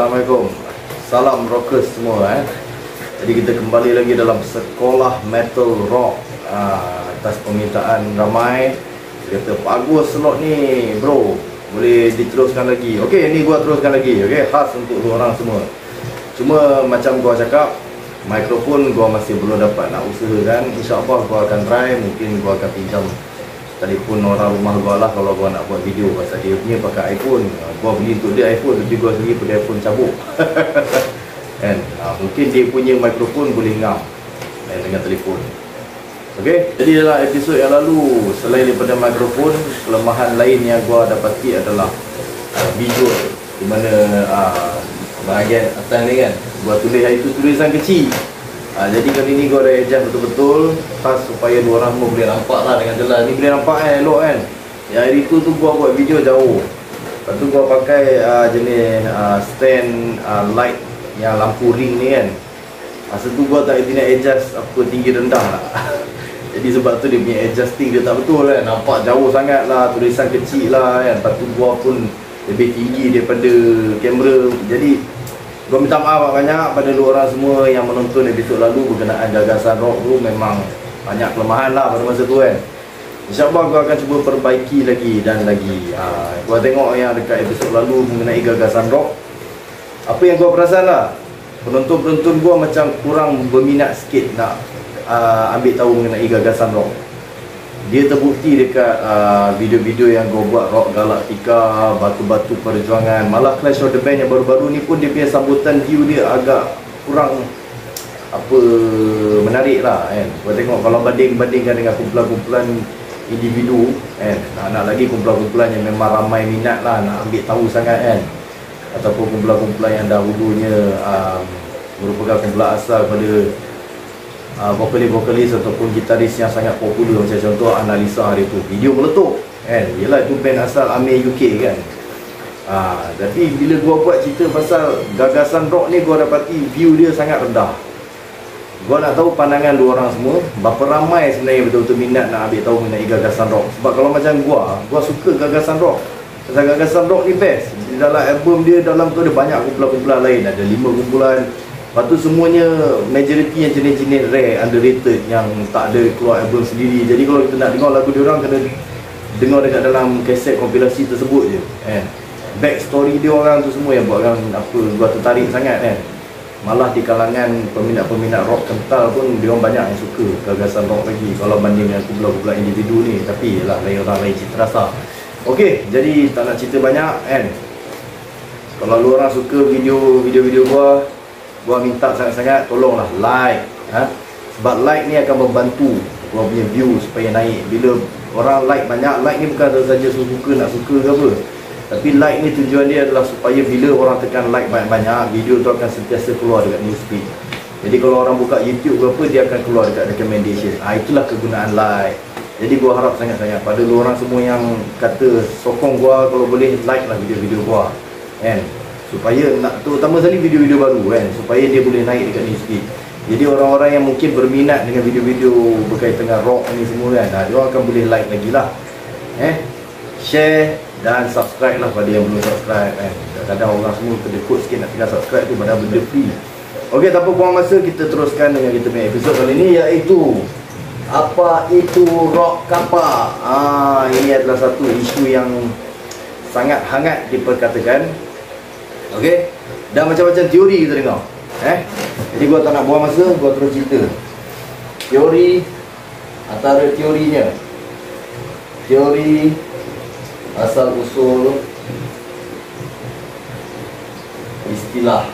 Assalamualaikum. Salam rockers semua. Jadi kita kembali lagi dalam sekolah metal rock atas permintaan ramai. Dia kata bagus slot ni bro, boleh diteruskan lagi. Okey, ni gua teruskan lagi. Okey, khas untuk lu orang semua. Cuma macam gua cakap, mikrofon gua masih belum dapat nak usahakan. InsyaAllah gua akan try. Mungkin gua akan pinjam telefon orang rumah gua lah kalau gua nak buat video. Pasal dia punya pakai iPhone, gua beli untuk dia iPhone, tapi gua sendiri pakai iPhone cabuk. Kan? Mungkin dia punya mikrofon boleh ngam dengan telefon. Okey, jadi dalam episod yang lalu, selain daripada mikrofon, kelemahan lain yang gua dapati adalah visual, di mana bahagian atas ni kan, gua tulis hari tu tulisan kecil. Jadi kali ni gua dah adjust betul-betul pas supaya dua orang semua boleh nampak lah dengan jelas. Ni boleh nampak kan, elok kan. Yang hari tu gua buat video jauh. Lepas tu gua pakai jenis stand light yang lampu ring ni kan. Masa tu gua tak nak adjust apa tinggi rendah lah. Jadi sebab tu dia punya adjusting dia tak betul kan. Nampak jauh sangat lah, tulisan kecil lah kan. Lepas tu gua pun lebih tinggi daripada kamera. Jadi gua minta maaf banyak pada lu orang semua yang menonton episod lalu berkenaan gagasan rock tu. Memang banyak kelemahan lah pada masa tu kan. InsyaAllah gua akan cuba perbaiki lagi dan lagi. Gua tengok yang dekat episod lalu mengenai gagasan rock, apa yang gua perasan lah, penonton-penonton gua macam kurang berminat sikit nak ambil tahu mengenai gagasan rock. Dia terbukti dekat video-video yang gua buat, Rock Galactica, Batu-Batu Perjuangan, malah Clash of the Band yang baru-baru ni pun dia punya sambutan view dia agak kurang menarik lah kan. Gua tengok kalau bandingkan dengan kumpulan-kumpulan individu kan, nak lagi kumpulan-kumpulan yang memang ramai minat lah, nak ambil tahu sangat kan, ataupun kumpulan-kumpulan yang dahulunya merupakan kumpulan asal pada vokalis ataupun gitaris yang sangat popular. Macam contoh Analisa hari tu, video meletup kan. Yelah itu band asal Amir UK kan. Tapi bila gua buat cerita pasal gagasan rock ni, gua dapati view dia sangat rendah. Gua nak tahu pandangan dua orang semua, berapa ramai sebenarnya betul-betul minat nak ambil tahu mengenai gagasan rock. Sebab kalau macam gua suka gagasan rock. Pasal gagasan rock ni best. Di dalam album dia, dalam tu ada banyak kumpulan-kumpulan lain. Ada 5 kumpulan. Lepas tu semuanya majoriti yang jenis-jenis rare, underrated, yang tak ada keluar album sendiri. Jadi kalau kita nak dengar lagu diorang, kena dengar dekat dalam kaset kompilasi tersebut je kan. Backstory diorang tu semua yang buatkan gua tertarik sangat kan. Malah di kalangan peminat-peminat rock kental pun diorang banyak yang suka gagasan rock lagi kalau banding dengan kumpulan-kumpulan individu ni. Tapi lah lain orang, lain cita rasa. Okey, jadi tak nak cerita banyak kan. Kalau lu orang suka video-video gua minta sangat-sangat tolonglah like sebab like ni akan membantu gua punya view supaya naik. Bila orang like banyak, like ni bukan saja suka nak suka ke apa, tapi like ni tujuan dia adalah supaya bila orang tekan like banyak-banyak, video tu akan sentiasa keluar dekat newsfeed. Jadi kalau orang buka YouTube ke apa, dia akan keluar dekat recommendation. Itulah kegunaan like. Jadi gua harap sangat-sangat pada lu orang semua yang kata sokong gua, kalau boleh like lah video-video gua kan, supaya nak, terutama sekali video-video baru kan, supaya dia boleh naik dekat newsfeed. Jadi orang-orang yang mungkin berminat dengan video-video berkaitan dengan rock ni semua kan, dia orang akan boleh like lagi lah share dan subscribe lah pada yang belum subscribe kan. Kadang-kadang orang semua kedekut sikit nak tekan subscribe tu, padahal benda free. Okey, tanpa buang masa, kita teruskan dengan kita punya episod kali ni, iaitu apa itu rock kapak. Ini adalah satu isu yang sangat hangat diperkatakan. Okey, dan macam-macam teori kita dengar. Jadi gua tak nak buang masa, gua terus cerita. Teori, antara teorinya, teori asal usul istilah.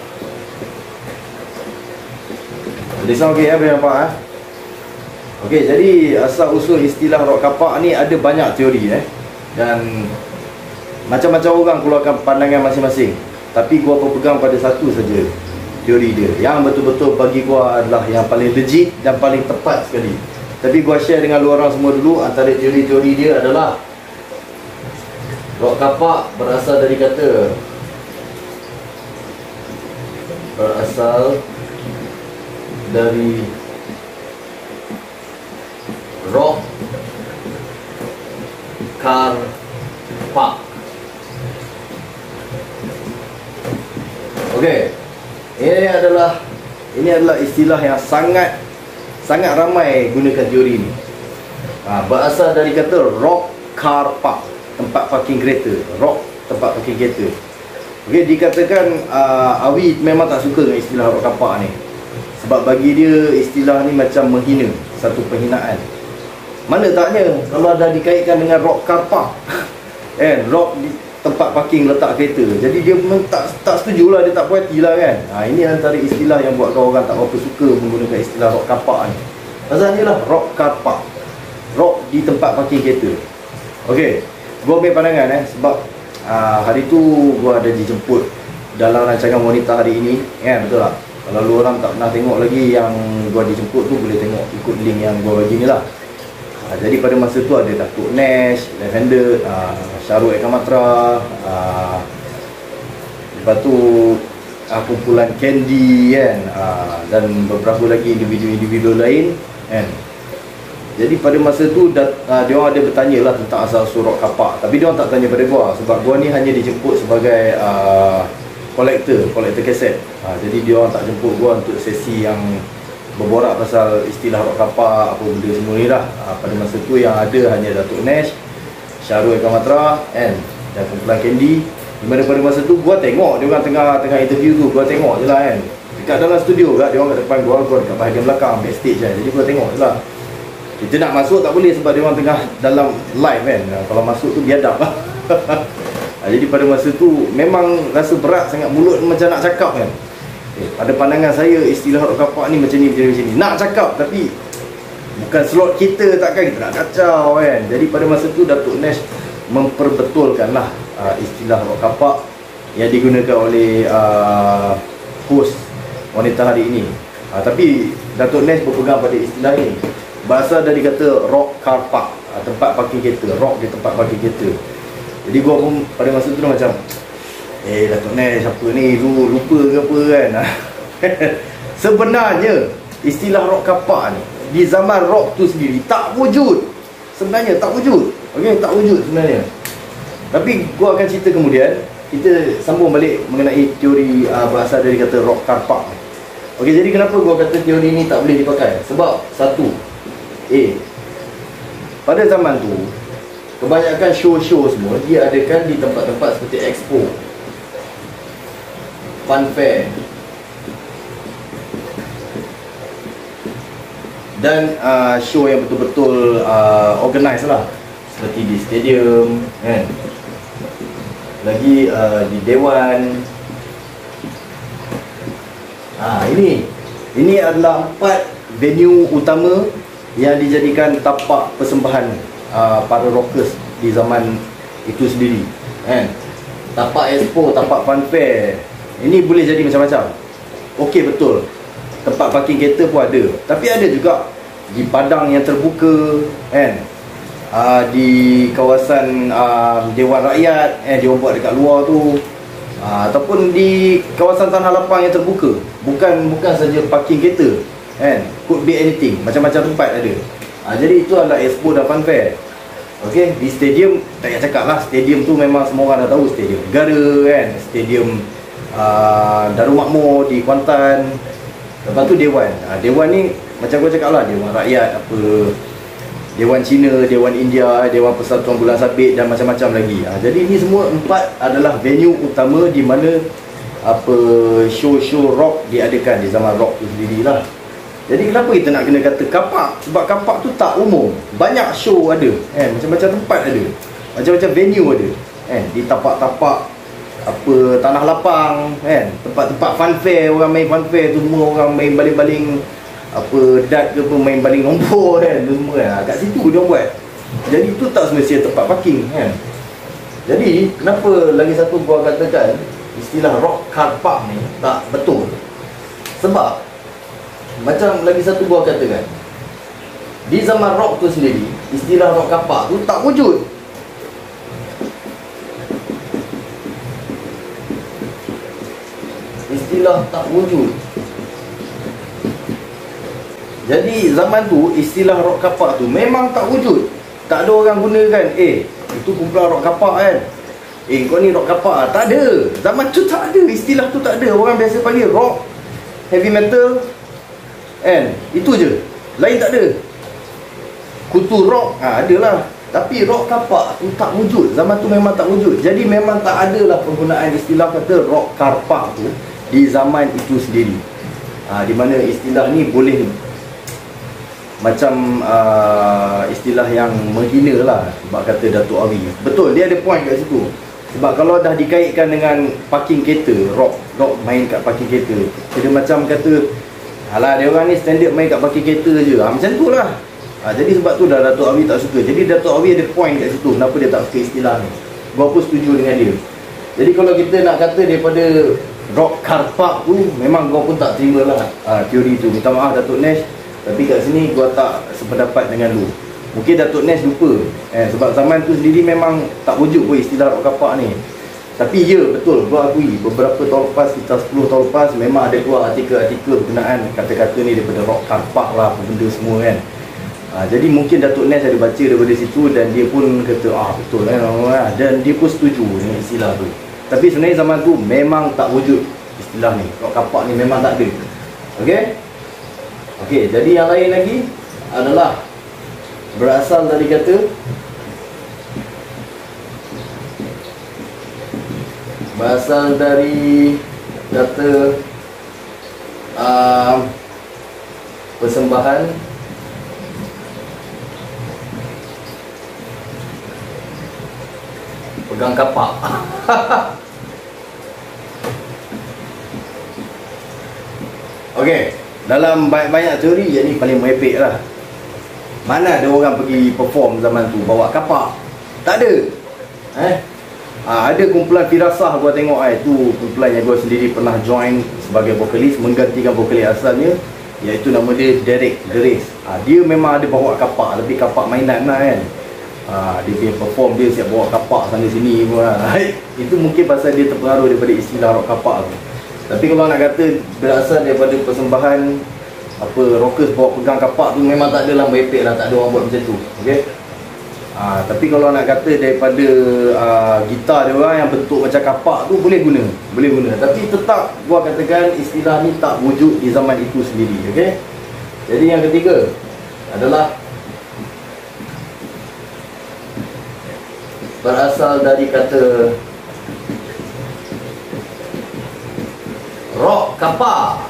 Tulisan okey boleh nampak Okey, jadi asal usul istilah rock kapak ni ada banyak teori dan macam-macam orang keluarkan pandangan masing-masing. Tapi gua berpegang pada satu saja teori dia, yang betul-betul bagi gua adalah yang paling legit dan paling tepat sekali. Tapi gua share dengan lu orang semua dulu. Antara teori-teori dia adalah rock kapak berasal dari kata rock car park. Okey. Ini adalah istilah yang sangat ramai gunakan teori ni. Berasal dari kata rock car park, tempat parking kereta. Rock, tempat parking kereta. Okey, dikatakan Awi memang tak suka dengan istilah rock car park ni. Sebab bagi dia istilah ni macam menghina, satu penghinaan. Mana taknya kalau dah dikaitkan dengan rock car park rock di tempat parking letak kereta. Jadi dia memang tak setujulah, dia tak puas hati lah kan. Ini antara istilah yang buatkan orang tak berapa suka menggunakan istilah rock car park ni. Pasalnya lah rock car park, rock di tempat parking kereta. Okey, gua ambil pandangan sebab hari tu gua ada dijemput dalam rancangan wanita hari ini, betul tak? Kalau lu orang tak pernah tengok lagi yang gua dijemput tu, boleh tengok ikut link yang gua bagi ni lah. Jadi pada masa tu ada Datuk Nash, Lavender, Syarul Eka Matra, lepas tu kumpulan Candy kan, dan beberapa lagi individu-individu lain kan. Jadi pada masa tu dia orang ada bertanya lah tentang asal-usul rock car park. Tapi dia orang tak tanya pada gua sebab gua ni hanya dijemput sebagai kolektor kaset. Jadi dia orang tak jemput gua untuk sesi yang berborak pasal istilah rock car park apa benda semua ni lah. Pada masa tu yang ada hanya Datuk Nash, Syarul Eka Matra dan kumpulan Candy. Di mana pada masa tu gua tengok dia orang tengah interview tu, gua tengok je lah kan. Dekat dalam studio kat, dia orang kat depan gua dekat bahagian belakang backstage kan. Jadi gua tengok je lah. Kita nak masuk tak boleh sebab dia orang tengah dalam live kan. Kalau masuk tu biadab lah. Jadi pada masa tu memang rasa berat sangat, mulut macam nak cakap kan. Pada pandangan saya istilah rock car park ni macam ni. Nak cakap tapi bukan slot kita, takkan kita nak kacau kan. Jadi pada masa tu Datuk Nash memperbetulkan lah istilah rock car park yang digunakan oleh host wanita hari ini. Tapi Datuk Nash berpegang pada istilah ini. Berasal dari kata rock car park, tempat parking kereta, rock di tempat parking kereta. Jadi gua pun pada masa tu macam Datuk Nash siapa ni, lu lupa ke apa kan. Sebenarnya istilah rock car park ni di zaman rock tu sendiri tak wujud. Sebenarnya tak wujud. Okey, tak wujud sebenarnya. Tapi gua akan cerita kemudian. Kita sambung balik mengenai teori berasal dari kata rock car park. Okey, jadi kenapa gua kata teori ni tak boleh dipakai? Sebab satu, pada zaman tu kebanyakan show-show semua dia adakan di tempat-tempat seperti expo, fun fair dan show yang betul-betul organize lah, seperti di stadium kan, lagi di Dewan. Ini adalah 4 venue utama yang dijadikan tapak persembahan para rockers di zaman itu sendiri kan. Tapak expo, tapak fun fair, ini boleh jadi macam-macam. Okey, betul, tempat parking kereta pun ada. Tapi ada juga di padang yang terbuka kan, di kawasan Dewan Rakyat dia buat dekat luar tu, ataupun di kawasan tanah lapang yang terbuka. Bukan saja parking kereta kan, could be anything, macam-macam tempat ada. Jadi itu adalah expo dan fun fair. Okey, di stadium tak payah cakap lah. Stadium tu memang semua orang dah tahu, stadium negara kan, stadium Darul Makmur di Kuantan. Lepas tu Dewan. Dewan ni macam gua cakap lah, Dewan Rakyat apa, Dewan Cina, Dewan India, Dewan Persatuan Bulan Sabit dan macam-macam lagi. Jadi ini semua 4 adalah venue utama di mana show-show rock diadakan di zaman rock tu sendirilah. Jadi kenapa kita nak kena kata kapak? Sebab kapak tu tak umum. Banyak show ada kan, macam-macam tempat ada, macam-macam venue ada kan, di tapak-tapak tanah lapang kan, tempat-tempat fun fair, orang main fun fair tu, semua orang main baling-baling dart ke apa, main baling nombor kan, tu semua kan. Kat situ dia buat. Jadi tu tak semestinya tempat parking kan. Jadi kenapa lagi satu gua katakan istilah rock car park ni tak betul? Sebab macam lagi satu gua katakan, di zaman rock tu sendiri istilah rock car park tu tak wujud. Istilah tak wujud. Jadi zaman tu istilah rock car park tu memang tak wujud. Tak ada orang gunakan itu kumpulan rock car park kan. kau ni rock kapak. Tak ada. Zaman tu tak ada. Istilah tu tak ada. Orang biasa panggil rock, heavy metal, and itu je. Lain tak ada. Kutu rock, adalah. Tapi rock kapak tu tak wujud. Zaman tu memang tak wujud. Jadi memang tak adalah penggunaan istilah kata rock kapak tu di zaman itu sendiri. Di mana istilah ni boleh macam istilah yang menghina lah. Sebab kata Datuk Awi. Betul, dia ada point kat situ. Sebab kalau dah dikaitkan dengan parking kereta, rock main kat parking kereta, dia macam kata, alah dia orang ni standard main kat parking kereta je. Macam tu lah. Jadi sebab tu dah Datuk Awi tak suka. Jadi Datuk Awi ada point kat situ. Kenapa dia tak suka istilah ni. Gua pun setuju dengan dia. Jadi kalau kita nak kata daripada rock car park tu, memang gua pun tak terima lah teori tu. Minta maaf Datuk Nash, tapi kat sini gua tak sependapat dengan lu. Mungkin Datuk Nash lupa sebab zaman tu sendiri memang tak wujud pun istilah rock car park ni. Tapi ya, betul, gua akui beberapa tahun lepas, sekitar 10 tahun lepas, memang ada keluar artikel-artikel berkenaan kata-kata ni daripada rock car park lah, apa benda semua kan. Jadi mungkin Datuk Nash ada baca daripada situ dan dia pun kata betul kan, dan dia pun setuju dengan istilah tu. Tapi sebenarnya zaman tu memang tak wujud istilah ni. Rock kapak ni memang tak ada. Okey, jadi yang lain lagi adalah berasal dari kata persembahan pegang kapak. Okey, dalam banyak teori yang ni paling merepek lah. Mana ada orang pergi perform zaman tu bawa kapak? Tak ada. Ada kumpulan Firasah gua tengok tu kumpulan yang gua sendiri pernah join sebagai vokalis, menggantikan vokalis asalnya, iaitu nama dia Derek Grace. Dia memang ada bawa kapak, lebih kapak mainan lah kan. Dia punya perform, dia siap bawa kapak sana sini pun itu mungkin pasal dia terpengaruh daripada istilah rock kapak tu. Tapi kalau nak kata berasal daripada persembahan apa rockers bawa pegang kapak tu, memang tak adalah merepek lah, tak ada orang buat macam tu. Tapi kalau nak kata daripada gitar dia orang yang bentuk macam kapak tu, boleh guna. Tapi tetap gua katakan istilah ni tak wujud di zaman itu sendiri. Jadi yang ketiga adalah berasal dari kata rock kapak.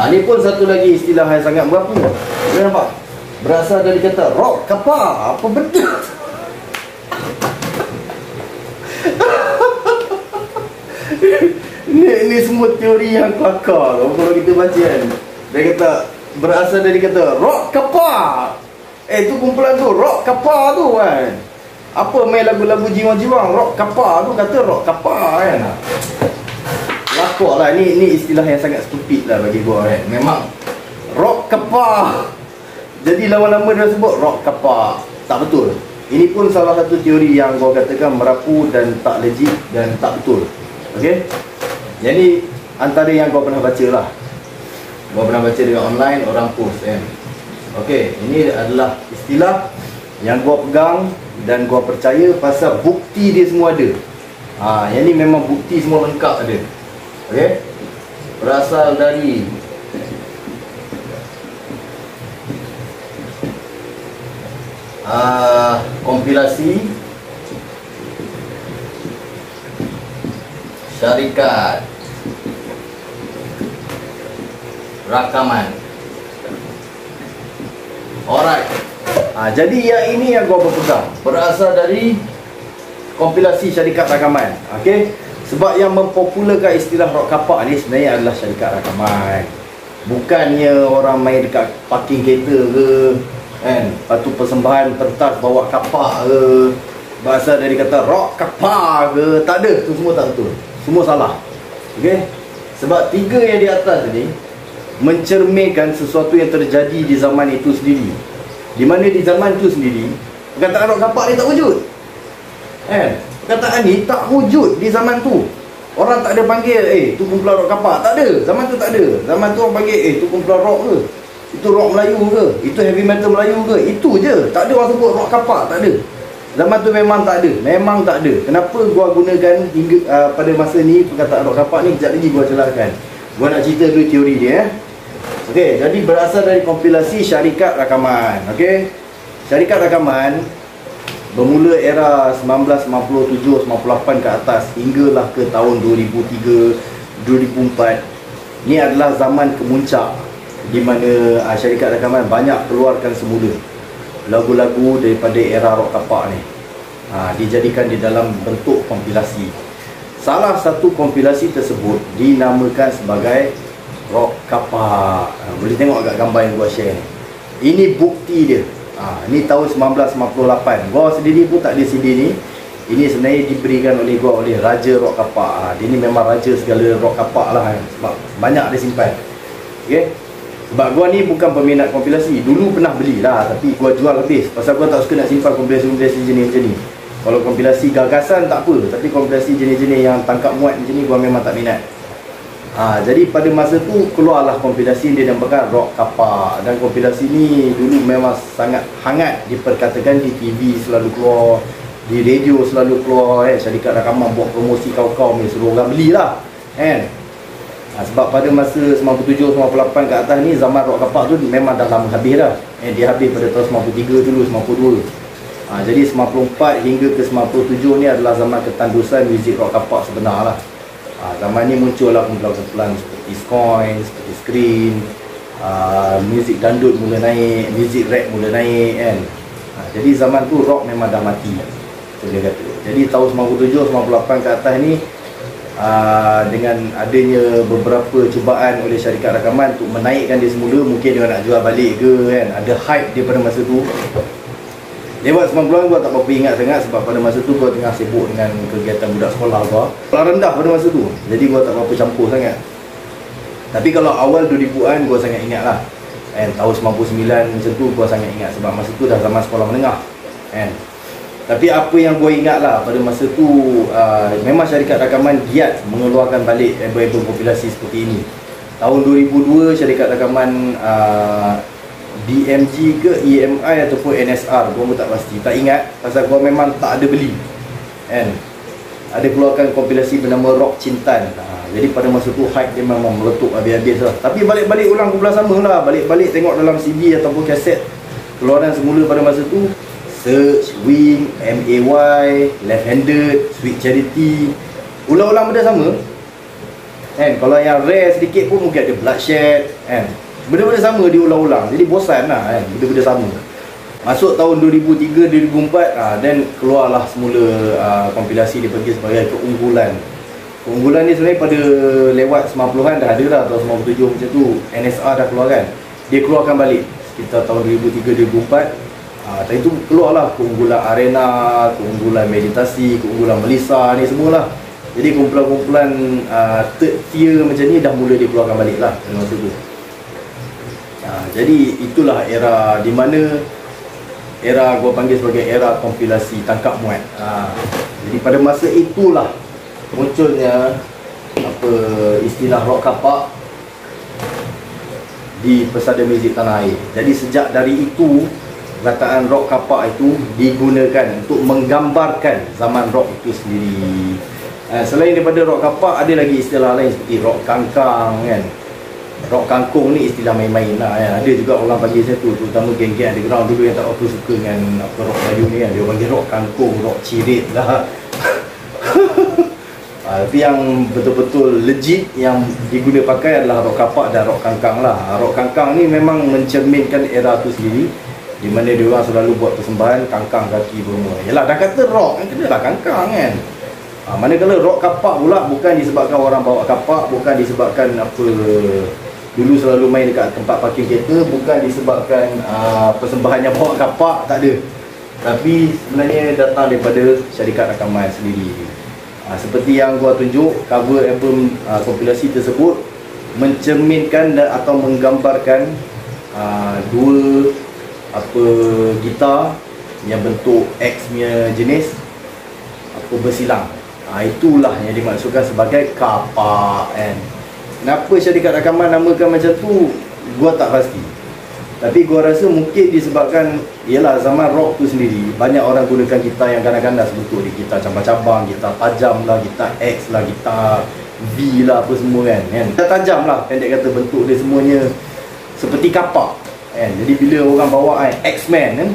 Ni pun satu lagi istilah yang sangat berapa. Boleh nampak? Berasal dari kata rock kapak. Apa benda? Ini semua teori yang kelakar kalau kita baca kan. Dia kata berasal dari kata rock kapak. Tu kumpulan tu rock kapak tu kan. Apa main lagu-lagu jiwang-jiwang, rock kapak tu kata rock kapak kan. Lakok lah, ni istilah yang sangat stupid lah bagi gua kan. Memang rock kapak. Jadi lama-lama dia sebut rock kapak. Tak betul. Ini pun salah satu teori yang gua katakan merapu dan tak legit dan tak betul. Jadi antara yang gua pernah baca lah, gua pernah baca dengan online, orang post kan. Ini adalah istilah yang gua pegang dan gua percaya pasal bukti dia semua ada. Yang ni memang bukti semua lengkap ada. Berasal dari kompilasi syarikat rakaman. Alright. Jadi yang ini yang gua berpegang berasal dari kompilasi syarikat rakaman. Sebab yang mempopularkan istilah rock kapak ni sebenarnya adalah syarikat rakaman. Bukannya orang main dekat parking kereta ke kan. Lepas tu persembahan pentas bawa kapak ke, berasal dari kata rock kapak ke. Tak ada, tu semua tak betul. Semua salah. Sebab tiga yang di atas ni mencerminkan sesuatu yang terjadi di zaman itu sendiri. Di mana di zaman itu sendiri perkataan rock kapak ni tak wujud. Perkataan ni tak wujud di zaman tu. Orang tak ada panggil tu kumpulan rock kapak. Tak ada. Zaman tu tak ada. Zaman tu orang panggil tu kumpulan rock ke, itu rock Melayu ke, itu heavy metal Melayu ke, itu je. Tak ada orang sebut rock kapak. Tak ada. Zaman tu memang tak ada. Memang tak ada. Kenapa gua gunakan hingga pada masa ni perkataan rock kapak ni, kejap lagi gua jelaskan. Gua nak cerita dulu teori dia. Okey, jadi berasal dari kompilasi syarikat rakaman. Okey. Syarikat rakaman bermula era 1997-98 ke atas hinggalah ke tahun 2003-2004. Ni adalah zaman kemuncak di mana syarikat rakaman banyak keluarkan semula lagu-lagu daripada era rock kapak ni, dijadikan di dalam bentuk kompilasi. Salah satu kompilasi tersebut dinamakan sebagai rock kapak. Boleh tengok agak gambar yang gua share ni. Ini bukti dia. Ni tahun 1958. Gua sendiri pun tak ada CD ni. Ini sebenarnya diberikan oleh gua oleh Raja Rock Kapak. Dia ni memang raja segala rock kapak lah, sebab banyak dia simpan. Okay? Sebab gua ni bukan peminat kompilasi. Dulu pernah belilah, tapi gua jual habis. Pasal gua tak suka nak simpan kompilasi-kompilasi jenis macam ni. Kalau kompilasi gagasan tak apa, tapi kompilasi jenis-jenis yang tangkap muat macam ni gua memang tak minat. Jadi pada masa tu keluarlah kompilasi dia namakan rock kapak. Dan kompilasi ni dulu memang sangat hangat diperkatakan. Di TV selalu keluar, di radio selalu keluar, syarikat rakaman buat promosi kau-kau ni, suruh orang belilah, kan. Sebab pada masa 97-98 ke atas ni, zaman rock kapak tu memang dah lama habis dah. Dia habis pada tahun 93 dulu, 92. Jadi 94 hingga ke 97 ni adalah zaman ketandusan muzik rock kapak sebenar lah. Zaman ni muncullah kumpulan-kumpulan seperti Skoin, seperti Screen, muzik dandut mula naik, muzik rap mula naik, kan. Jadi zaman tu rock memang dah mati, boleh kata. Jadi tahun 97-98 ke atas ni, dengan adanya beberapa cubaan oleh syarikat rakaman untuk menaikkan dia semula, mungkin dia nak jual balik ke, kan. Ada hype dia pada masa tu. Lewat 90-an gua tak berapa ingat sangat, sebab pada masa tu gua tengah sibuk dengan kegiatan budak sekolah gua. Sekolah rendah pada masa tu, jadi gua tak berapa campur sangat. Tapi kalau awal 2000-an gua sangat ingat lah, tahun 99 macam tu gua sangat ingat, sebab masa tu dah zaman sekolah menengah, kan. Tapi apa yang gua ingat lah pada masa tu, memang syarikat rakaman giat mengeluarkan balik album-album kompilasi seperti ini. Tahun 2002 syarikat rakaman BMG ke EMI ataupun NSR, gua pun tak pasti, tak ingat, pasal gua memang tak ada beli, kan. Ada keluarkan kompilasi bernama Rock Cintan. Jadi pada masa tu hype dia memang meletup habis-habis lah. Tapi balik-balik ulang kumpulan sama lah, balik-balik tengok dalam CD ataupun kaset keluaran semula pada masa tu. Search, Wing, MAY, Left Handed, Sweet Charity, ulang-ulang benda sama, kan. Kalau yang rare sedikit pun mungkin ada Bloodshed, kan. Benda-benda sama diulang-ulang, jadi bosan lah, kan, benda-benda sama. Masuk tahun 2003-2004, dan keluarlah semula kompilasi dipanggil sebagai keunggulan. Keunggulan ni sebenarnya pada lewat 90-an dah ada lah, tahun 97 macam tu NSR dah keluar, kan. Dia keluarkan balik sekitar tahun 2003-2004. Tadi tu keluarlah keunggulan Arena, keunggulan Meditasi, keunggulan Melissa ni semualah. Jadi kumpulan-kumpulan third tier macam ni dah mula dikeluarkan balik lah pada masa tu. Jadi itulah era di mana era gua panggil sebagai era kompilasi tangkap muat. Jadi pada masa itulah munculnya istilah rock kapak di pesada muzik tanah air. Jadi sejak dari itu, perkataan rock kapak itu digunakan untuk menggambarkan zaman rock itu sendiri. Selain daripada rock kapak, ada lagi istilah lain seperti rock kangkang, kan. Rock kangkung ni istilah main-main lah, kan. Ada juga orang panggil macam tu, terutama geng-geng underground dulu yang tak apa suka dengan rock Melayu ni, kan. Dia panggil rock kangkung, rock cirit lah. Tapi yang betul-betul legit yang diguna pakai adalah rock kapak dan rock kangkang lah. Rock kangkang ni memang mencerminkan era tu sendiri, di mana dia orang selalu buat persembahan kangkang kaki semua. Yalah, dah kata rock kan, kenalah kangkang, kan. Manakala rock kapak pula bukan disebabkan orang bawa kapak, bukan disebabkan dulu selalu main dekat tempat parking kereta, bukan disebabkan persembahannya bawa kapak, tak ada. Tapi sebenarnya datang daripada syarikat rakaman sendiri. Seperti yang gua tunjuk, cover album kompilasi tersebut mencerminkan atau menggambarkan dua gitar yang bentuk X punya jenis bersilang. Itulah yang dimaksudkan sebagai kapak, kan. Kenapa syarikat rakaman namakan macam tu, gua tak pasti. Tapi gua rasa mungkin disebabkan ialah zaman rock tu sendiri, banyak orang gunakan gitar yang ganas-ganas bentuk dia, gitar cabang-cabang, gitar tajam lah, gitar X lah, gitar V lah, apa semua kan. Gitar tajam lah, pendek kata, bentuk dia semuanya seperti kapak kan. Jadi bila orang bawa X-Men kan,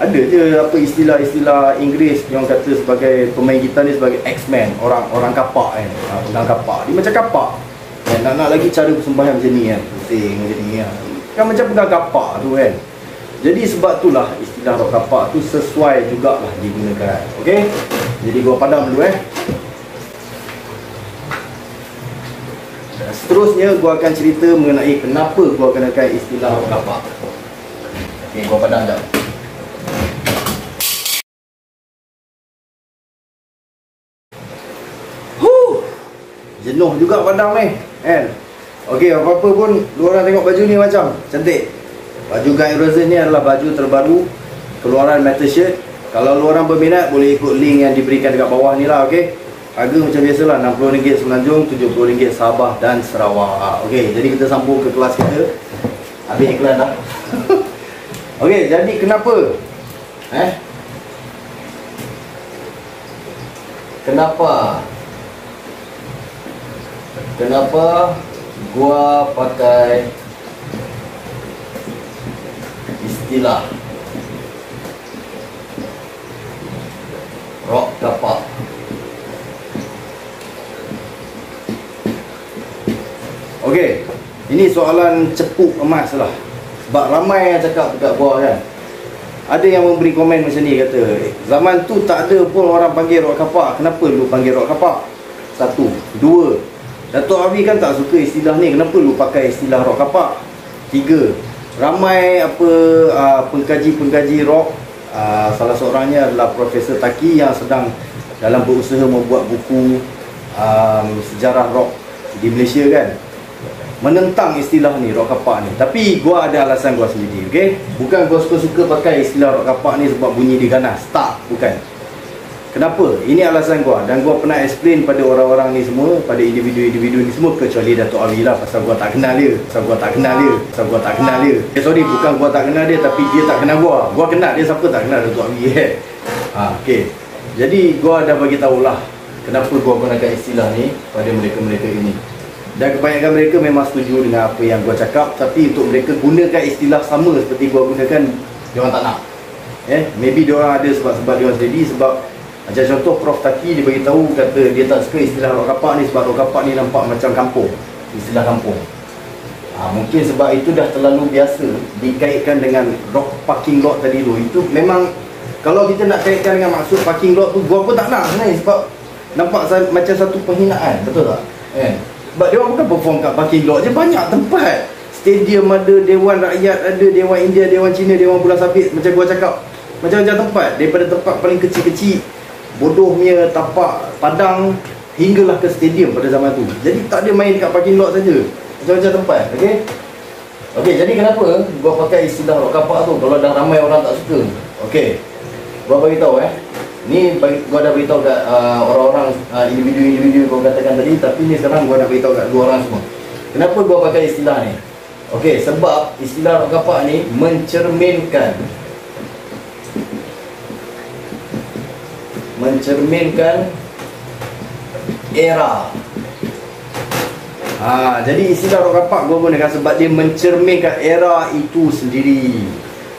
ada je apa istilah-istilah Inggeris yang kata sebagai pemain gitar ni sebagai X-Men, orang kapak kan, pegang kapak, dia macam kapak kan. Nak lagi cara persembahan macam ni kan, pusing macam ni kan, macam pegang kapak tu kan. Jadi sebab itulah istilah rock kapak tu sesuai jugalah digunakan. Okey, jadi gua padam dulu Seterusnya gua akan cerita mengenai kenapa gua gunakan istilah rock kapak. Okey, gua padam jap. Jenuh juga padam ni kan. Okey, apa-apa pun lu orang tengok baju ni macam cantik. Baju Guns N' Roses ni adalah baju terbaru keluaran Metal Shirt. Kalau lu orang berminat boleh ikut link yang diberikan dekat bawah ni lah. Okey, harga macam biasalah, RM60 Semenanjung, RM70 Sabah dan Sarawak. Okey, jadi kita sambung ke kelas kita. Habis iklan dah. Okey, jadi kenapa Kenapa gua pakai istilah rock kapak? Okey, ini soalan cepuk emas lah. Sebab ramai yang cakap dekat gua kan. Ada yang memberi komen macam ni, kata zaman tu tak ada pun orang panggil rock kapak, kenapa lu panggil rock kapak? Satu. Dua, Dato' Avi kan tak suka istilah ni, kenapa lu pakai istilah rock kapak? Tiga, ramai pengkaji-pengkaji rock, salah seorangnya adalah Profesor Taki yang sedang dalam berusaha membuat buku sejarah rock di Malaysia kan, menentang istilah ni, rock kapak ni. Tapi gua ada alasan gua sendiri, okey? Bukan gua suka-suka pakai istilah rock kapak ni sebab bunyi dia ganas, tak, bukan. Kenapa? Ini alasan gua, dan gua pernah explain pada orang-orang ni semua, pada individu-individu ni semua, kecuali Dato' Avi lah, pasal gua tak kenal dia. Sorry, bukan gua tak kenal dia, tapi dia tak kenal gua. Gua kenal dia, siapa tak kenal Dato' Avi okey. Jadi gua dah bagi tahulah kenapa gua gunakan istilah ni pada mereka-mereka ini. Dan kebanyakan mereka memang setuju dengan apa yang gua cakap, tapi untuk mereka gunakan istilah sama seperti gua gunakan, dia orang tak nak. Maybe dia orang ada sebab-sebab dia orang sendiri. Sebab macam contoh Prof Taki, dia bagi tahu, kata dia tak suka istilah rock kapak ni sebab rock kapak ni nampak macam kampung, istilah kampung. Mungkin sebab itu dah terlalu biasa dikaitkan dengan rock parking lot tadi tu. Itu memang kalau kita nak kaitkan dengan maksud parking lot tu, gua pun tak nak sebenarnya, sebab nampak macam satu penghinaan, betul tak? Sebab dia orang bukan perform kat parking lot je, banyak tempat. Stadium ada, Dewan Rakyat ada, Dewan India, Dewan Cina, Dewan Bulan Sabit, macam gua cakap, macam-macam tempat. Daripada tempat paling kecil-kecil, bodohnya tapak padang, hinggalah ke stadium pada zaman tu. Jadi tak ada main kat parking lot saja, macam-macam tempat. Okey, jadi kenapa gua pakai istilah rock kapak tu kalau dah ramai orang tak suka? Okey, gua bagi tahu ni gua dah beritahu kat orang-orang, individu-individu gua katakan tadi, tapi ni sekarang gua nak beritahu kat dua orang semua. Kenapa gua pakai istilah ni? Okey, sebab istilah rock kapak ni mencerminkan era. Jadi istilah rock kapak gua gunakan sebab dia mencerminkan era itu sendiri.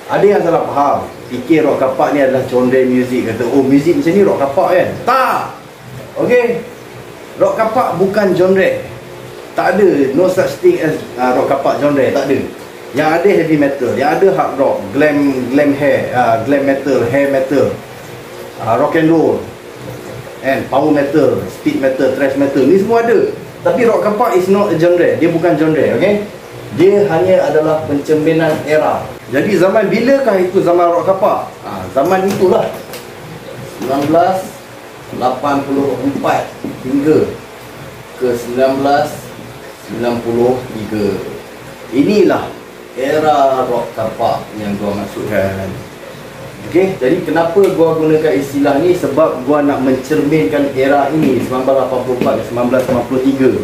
Ada yang salah faham, fikir rock kapak ni adalah genre muzik, kata oh muzik macam ni rock kapak kan. Tak. Okey, rock kapak bukan genre. Tak ada, no such thing as rock kapak genre, tak ada. Yang ada heavy metal, yang ada hard rock, glam metal, hair metal, rock and roll, power metal, speed metal, thrash metal, ni semua ada. Tapi rock kapak is not a genre, dia bukan genre, okey? Dia hanya adalah pencerminan era. Jadi zaman bilakah itu zaman rock kapak? Zaman itulah 1984 hingga ke 1993. Inilah era rock kapak yang gua maksudkan. Okey, jadi kenapa gua gunakan istilah ni? Sebab gua nak mencerminkan era ini, 1984 ke 1993.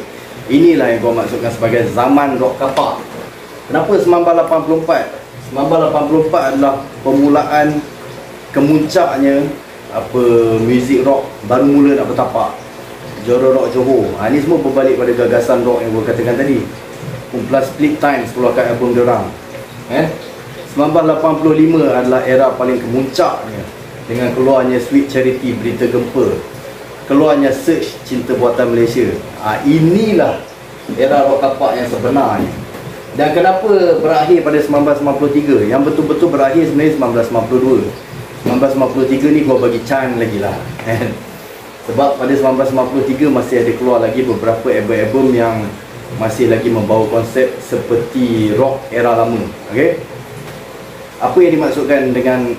Inilah yang gua maksudkan sebagai zaman rock kapak. Kenapa 1984? 1984 adalah permulaan kemuncaknya muzik rock baru mula nak bertapak. Genre rock Johor. Ini semua berbalik pada gagasan rock yang saya katakan tadi. Kumpulan Split Times keluarkan album diorang. 1985 adalah era paling kemuncaknya dengan keluarnya Sweet Charity, Berita Gempa, keluarnya Search, Cinta Buatan Malaysia. Inilah era rock kapak yang sebenarnya. Dan kenapa berakhir pada 1993? Yang betul-betul berakhir sebenarnya 1992. 1993 ni gua bagi chance lagi lah. Sebab pada 1993 masih ada keluar lagi beberapa album-album yang masih lagi membawa konsep seperti rock era lama. Okey. Apa yang dimaksudkan dengan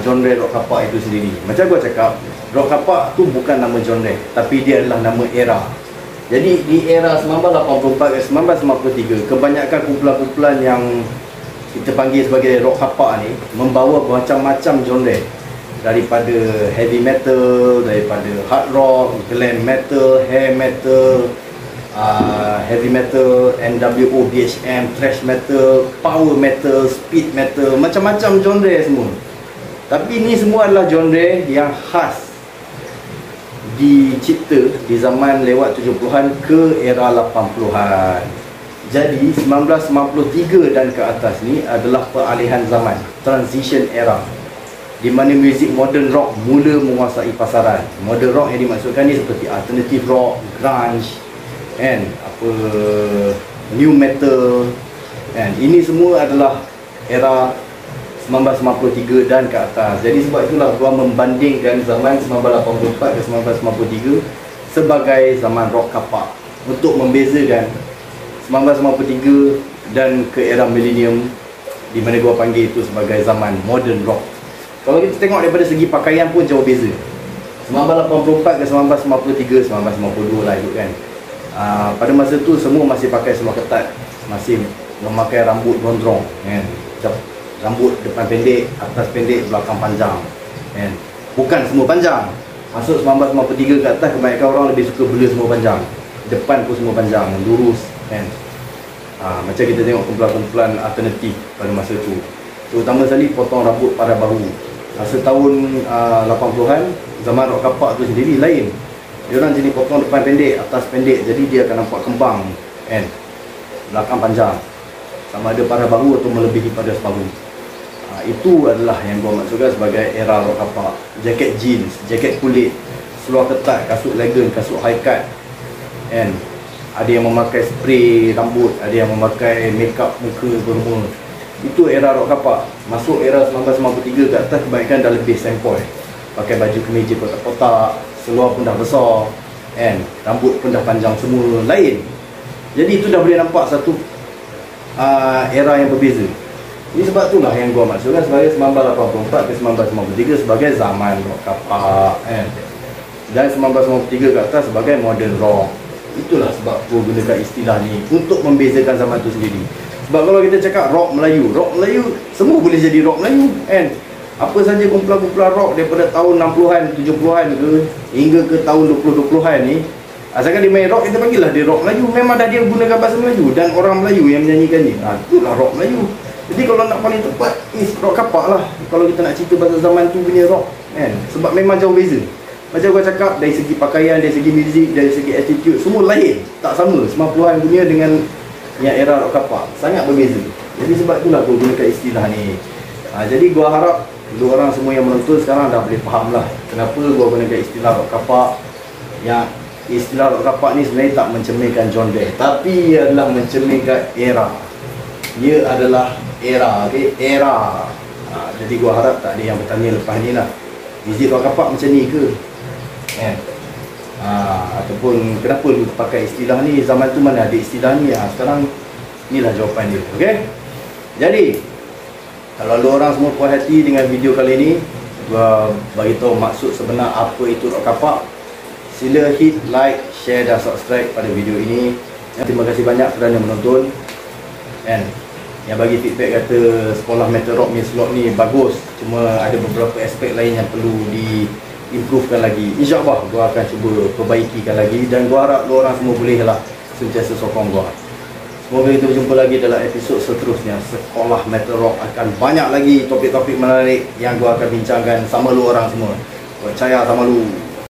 genre rock kapak itu sendiri? Macam gua cakap, rock kapak tu bukan nama genre, tapi dia adalah nama era. Jadi di era 1984 ke 1993, kebanyakan kumpulan-kumpulan yang kita panggil sebagai rock kapak ni membawa macam-macam genre. Daripada heavy metal, daripada hard rock, glam metal, hair metal, heavy metal, NWO, BHM, thrash metal, power metal, speed metal, macam-macam genre semua. Tapi ni semua adalah genre yang khas dicipta di zaman lewat 70-an ke era 80-an. Jadi 1993 dan ke atas ni adalah peralihan zaman, transition era, di mana muzik modern rock mula menguasai pasaran. Modern rock yang dimaksudkan ni seperti alternative rock, grunge, new metal, ini semua adalah era 1993 dan ke atas. Jadi sebab itulah gua membandingkan zaman 1984 ke 1993 sebagai zaman rock kapak, untuk membezakan 1993 dan ke era millennium, di mana gua panggil itu sebagai zaman modern rock. Kalau kita tengok daripada segi pakaian pun jauh beza. 1984 ke 1953, 1952 lah itu kan. Pada masa tu semua masih pakai seluar ketat, masih memakai rambut gondrong, kan. Rambut depan pendek, atas pendek, belakang panjang, kan. Bukan semua panjang. Masuk 1953 ke atas, kebanyakan orang lebih suka bela semua panjang. Depan pun semua panjang, lurus, kan. Macam kita tengok kumpulan-kumpulan alternatif pada masa tu, terutama sekali potong rambut pada bahu. Masa tahun 80-an, zaman rock kapak tu sendiri lain. Dia orang jenis potong depan pendek, atas pendek, jadi dia akan nampak kembang, kan. Belakang panjang, sama ada pada bahu atau melebihi pada separuh. Itu adalah yang gua maksudkan sebagai era rock kapak. Jaket jeans, jaket kulit, seluar ketat, kasut legging, kasut high cut, kan. Ada yang memakai spray rambut, ada yang memakai makeup muka berumur. Itu era rock kapak. Masuk era 1993 ke atas, kebanyakan dah lebih sempoi. Pakai baju kemeja kotak-kotak, seluar pun dah besar, kan. Rambut pun dah panjang semua, lain. Jadi itu dah boleh nampak satu era yang berbeza. Ini sebab itulah yang gua maksudkan sebagai 1984 ke 1993 sebagai zaman rock kapak, kan. Dan 1993 ke atas sebagai modern rock. Itulah sebab gua gunakan istilah ni untuk membezakan zaman tu sendiri. Sebab kalau kita cakap rock Melayu semua boleh jadi rock Melayu, kan. Apa saja kumpulan-kumpulan rock daripada tahun 60-an, 70-an ke hingga ke tahun 2020-an ni, asalkan dia main rock, kita panggil lah dia rock Melayu. Memang dah dia gunakan bahasa Melayu dan orang Melayu yang menyanyikan ni. Itulah rock Melayu. Jadi kalau nak paling tepat, rock kapak lah kalau kita nak cerita pasal zaman tu punya rock, kan. Sebab memang jauh beza. Macam gua cakap, dari segi pakaian, dari segi muzik, dari segi attitude, semua lain, tak sama. 90-an punya dengan yang era rock kapak sangat berbeza. Jadi sebab itulah gua gunakan istilah ni. Jadi gua harap lu orang semua yang menonton sekarang dah boleh faham lah kenapa gua gunakan istilah rock kapak. Yang istilah rock kapak ni sebenarnya tak mencerminkan genre, tapi ia adalah mencerminkan era. Ia adalah era, okay? Era. Jadi gua harap tak ada yang bertanya lepas ni lah, muzik rock kapak macam ni ke, kan? Ataupun kenapa lu pakai istilah ni, zaman tu mana ada istilah ni. Sekarang inilah jawapan dia, okey? Jadi kalau lu orang semua puas hati dengan video kali ni, gua bagi tahu maksud sebenar apa itu rock kapak. Sila hit like, share dan subscribe pada video ini. Terima kasih banyak kerana menonton. And yang bagi feedback kata sekolah metal rock Miss Lot ni bagus, cuma ada beberapa aspek lain yang perlu diimprovekan lagi. InsyaAllah gua akan cuba perbaikikan lagi, dan gua harap lu orang semua boleh lah sentiasa sokong gua. Semoga kita berjumpa lagi dalam episod seterusnya. Sekolah Metal Rock akan banyak lagi topik-topik menarik yang gua akan bincangkan sama lu orang semua. Percaya sama lu.